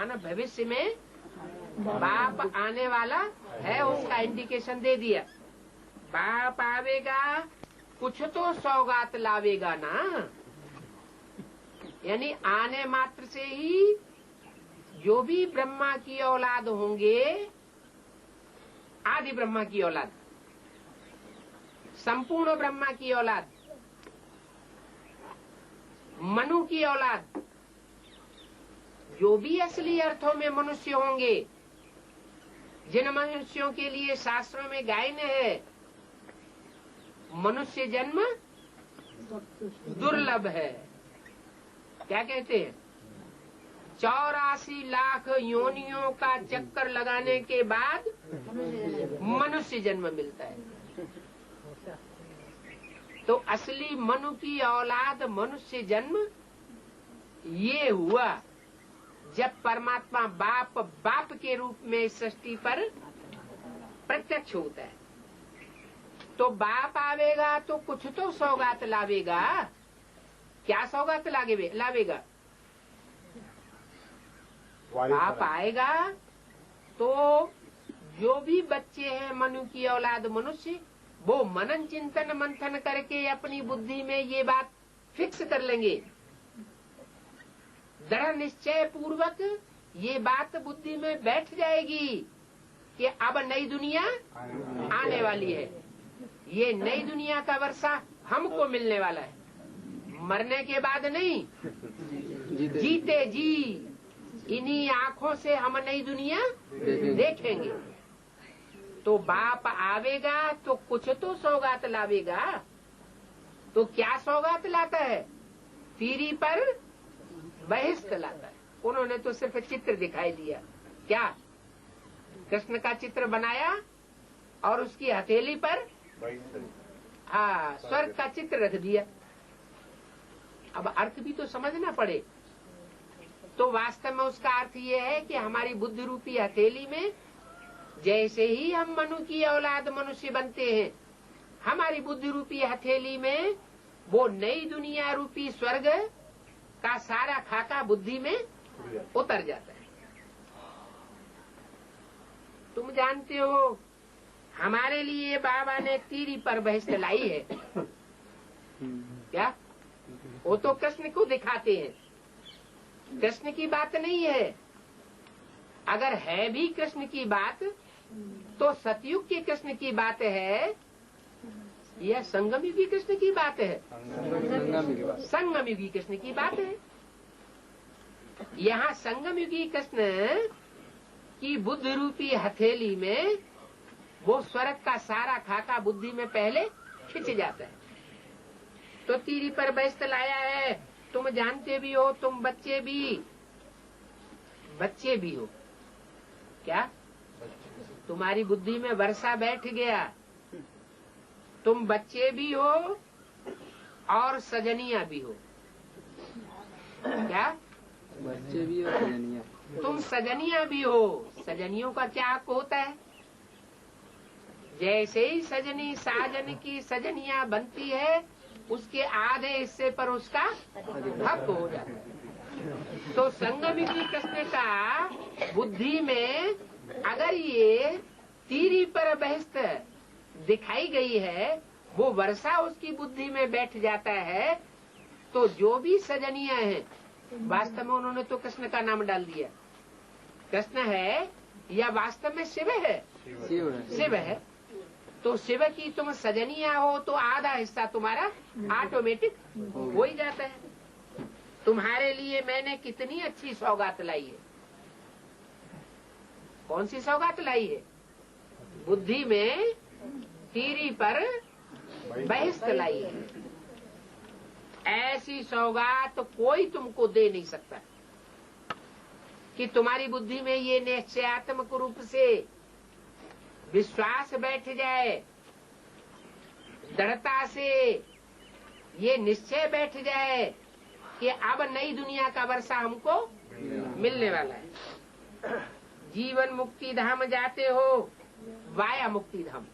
माना भविष्य में बाप आने वाला है, उसका इंडिकेशन दे दिया। बाप आवेगा, कुछ तो सौगात लावेगा ना, यानी आने मात्र से ही जो भी ब्रह्मा की औलाद होंगे, आदि ब्रह्मा की औलाद, संपूर्ण ब्रह्मा की औलाद, मनु की औलाद, जो भी असली अर्थों में मनुष्य होंगे, जिन मनुष्यों के लिए शास्त्रों में गायन है, मनुष्य जन्म दुर्लभ है। क्या कहते हैं? 84 लाख योनियों का चक्कर लगाने के बाद मनुष्य जन्म मिलता है। तो असली मनु की औलाद मनुष्य जन्म ये हुआ जब परमात्मा बाप के रूप में इस सृष्टि पर प्रत्यक्ष होता है। तो बाप आवेगा तो कुछ तो सौगात लावेगा। क्या सौगात लावेगा? बाप आएगा तो जो भी बच्चे हैं मनु की औलाद मनुष्य, वो मनन चिंतन मंथन करके अपनी बुद्धि में ये बात फिक्स कर लेंगे, दृढ़ निश्चय पूर्वक ये बात बुद्धि में बैठ जाएगी कि अब नई दुनिया आने वाली है। ये नई दुनिया का वर्षा हमको मिलने वाला है, मरने के बाद नहीं, जीते जी इन्हीं आंखों से हम नई दुनिया देखेंगे। तो बाप आवेगा तो कुछ तो सौगात लावेगा। तो क्या सौगात लाता है? तीरी पर बहिष्ठ लाता है। उन्होंने तो सिर्फ चित्र दिखाई दिया। क्या? कृष्ण का चित्र बनाया और उसकी हथेली पर स्वर्ग का चित्र रख दिया। अब अर्थ भी तो समझना पड़े। तो वास्तव में उसका अर्थ ये है कि हमारी बुद्धि रूपी हथेली में जैसे ही हम मनु की औलाद मनुष्य बनते हैं, हमारी बुद्धि रूपी हथेली में वो नई दुनिया रूपी स्वर्ग का सारा खाका बुद्धि में उतर जाता है। तुम जानते हो हमारे लिए बाबा ने तीरी पर बहिष्ठ लाई है। क्या? वो तो कृष्ण को दिखाते हैं, कृष्ण की बात नहीं है। अगर है भी कृष्ण की बात तो सतयुग के कृष्ण की बात है या संगम युगी कृष्ण की बात है? संगम युगी कृष्ण की बात है। यहाँ संगम युगी कृष्ण की बुद्धि रूपी हथेली में वो स्वर्ग का सारा खाका बुद्धि में पहले खिंच जाता है। तो तीरी पर बहिष्ठ लाया है। तुम जानते भी हो, तुम बच्चे भी हो। क्या? तुम्हारी बुद्धि में वर्षा बैठ गया। तुम बच्चे भी हो और सजनिया भी हो। क्या? बच्चे भी हो, सजनिया। तुम सजनिया भी हो। सजनियों का क्या हक होता है? जैसे ही सजनी साजन की सजनिया बनती है, उसके आधे हिस्से पर उसका हक हो जाता है। तो संगम युगी कृष्ण का बुद्धि में अगर ये तीरी पर बहिष्ठ दिखाई गई है, वो वर्षा उसकी बुद्धि में बैठ जाता है। तो जो भी सजनिया है, वास्तव में उन्होंने तो कृष्ण का नाम डाल दिया। कृष्ण है या वास्तव में शिव है? शिव है। तो शिव की तुम सजनिया हो तो आधा हिस्सा तुम्हारा ऑटोमेटिक हो ही जाता है। तुम्हारे लिए मैंने कितनी अच्छी सौगात लाई है। कौन सी सौगात लाई है? बुद्धि में तीरी पर बहिष्ठ लाई है। ऐसी सौगात तो कोई तुमको दे नहीं सकता कि तुम्हारी बुद्धि में ये निश्चयात्मक रूप से विश्वास बैठ जाए, दृढ़ता से ये निश्चय बैठ जाए कि अब नई दुनिया का वर्षा हमको मिलने वाला है। जीवन मुक्ति धाम जाते हो, वाया मुक्ति धाम।